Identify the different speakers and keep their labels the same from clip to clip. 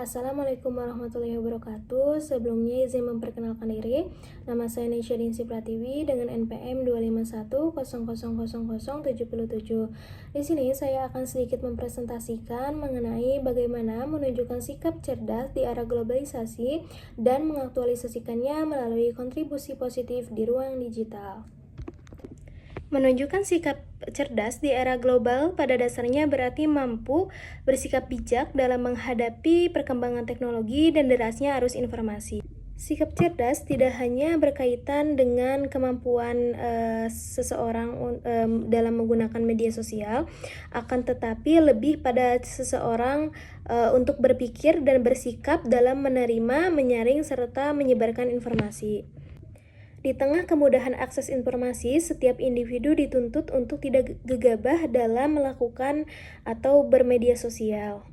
Speaker 1: Assalamualaikum warahmatullahi wabarakatuh. Sebelumnya izin memperkenalkan diri. Nama saya Nesya Dinsi Pratiwi dengan NPM 251000077. Di sini saya akan sedikit mempresentasikan mengenai bagaimana menunjukkan sikap cerdas di era globalisasi dan mengaktualisasikannya melalui kontribusi positif di ruang digital. Menunjukkan sikap cerdas di era global pada dasarnya berarti mampu bersikap bijak dalam menghadapi perkembangan teknologi dan derasnya arus informasi. Sikap cerdas tidak hanya berkaitan dengan kemampuan seseorang dalam menggunakan media sosial, akan tetapi lebih pada seseorang untuk berpikir dan bersikap dalam menerima, menyaring, serta menyebarkan informasi. Di tengah kemudahan akses informasi, setiap individu dituntut untuk tidak gegabah dalam melakukan atau bermedia sosial.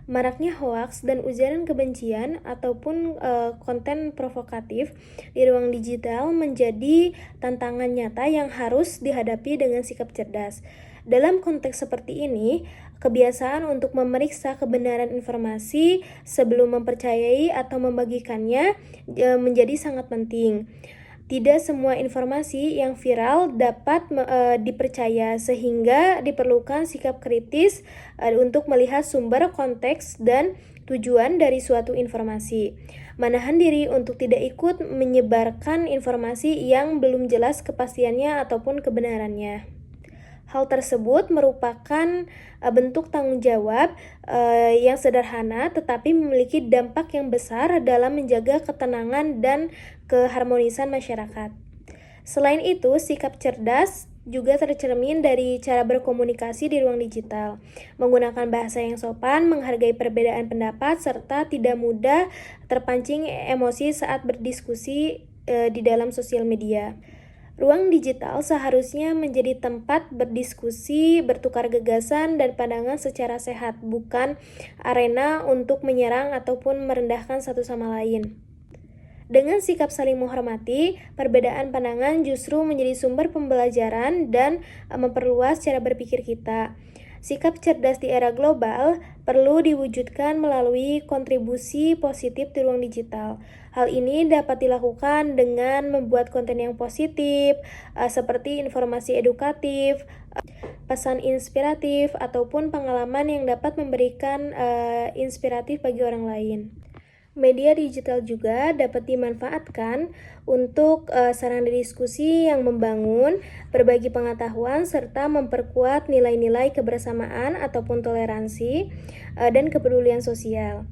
Speaker 1: Maraknya hoaks dan ujaran kebencian ataupun konten provokatif di ruang digital menjadi tantangan nyata yang harus dihadapi dengan sikap cerdas. Dalam konteks seperti ini, kebiasaan untuk memeriksa kebenaran informasi sebelum mempercayai atau membagikannya menjadi sangat penting. Tidak semua informasi yang viral dapat dipercaya, sehingga diperlukan sikap kritis untuk melihat sumber, konteks, dan tujuan dari suatu informasi. Menahan diri untuk tidak ikut menyebarkan informasi yang belum jelas kepastiannya ataupun kebenarannya. Hal tersebut merupakan bentuk tanggung jawab yang sederhana tetapi memiliki dampak yang besar dalam menjaga ketenangan dan keharmonisan masyarakat. Selain itu, sikap cerdas juga tercermin dari cara berkomunikasi di ruang digital, menggunakan bahasa yang sopan, menghargai perbedaan pendapat, serta tidak mudah terpancing emosi saat berdiskusi di dalam sosial media. Ruang digital seharusnya menjadi tempat berdiskusi, bertukar gagasan, dan pandangan secara sehat, bukan arena untuk menyerang ataupun merendahkan satu sama lain. Dengan sikap saling menghormati, perbedaan pandangan justru menjadi sumber pembelajaran dan memperluas cara berpikir kita. Sikap cerdas di era global perlu diwujudkan melalui kontribusi positif di ruang digital. Hal ini dapat dilakukan dengan membuat konten yang positif, seperti informasi edukatif, pesan inspiratif, ataupun pengalaman yang dapat memberikan inspiratif bagi orang lain. Media digital juga dapat dimanfaatkan untuk sarana diskusi yang membangun, berbagi pengetahuan, serta memperkuat nilai-nilai kebersamaan ataupun toleransi dan kepedulian sosial.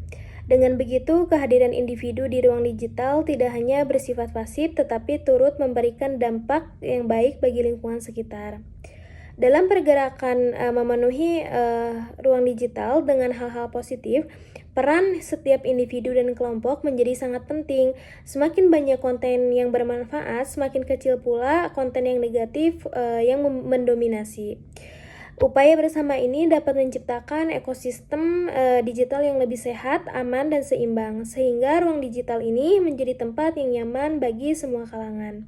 Speaker 1: Dengan begitu, kehadiran individu di ruang digital tidak hanya bersifat pasif, tetapi turut memberikan dampak yang baik bagi lingkungan sekitar. Dalam pergerakan memenuhi ruang digital dengan hal-hal positif, peran setiap individu dan kelompok menjadi sangat penting. Semakin banyak konten yang bermanfaat, semakin kecil pula konten yang negatif yang mendominasi. Upaya bersama ini dapat menciptakan ekosistem digital yang lebih sehat, aman, dan seimbang, sehingga ruang digital ini menjadi tempat yang nyaman bagi semua kalangan.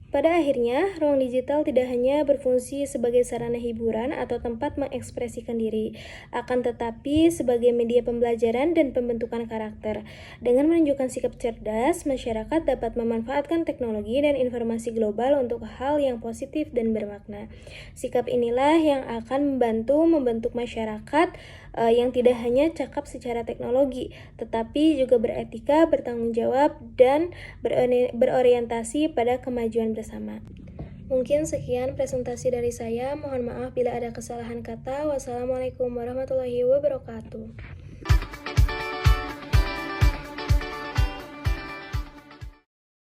Speaker 1: Pada akhirnya, ruang digital tidak hanya berfungsi sebagai sarana hiburan atau tempat mengekspresikan diri, akan tetapi sebagai media pembelajaran dan pembentukan karakter. Dengan menunjukkan sikap cerdas, masyarakat dapat memanfaatkan teknologi dan informasi global untuk hal yang positif dan bermakna. Sikap inilah yang akan membentuk masyarakat yang tidak hanya cakap secara teknologi, tetapi juga beretika, bertanggung jawab, dan berorientasi pada kemajuan bersama. Mungkin sekian presentasi dari saya. Mohon maaf bila ada kesalahan kata. Wassalamualaikum warahmatullahi wabarakatuh.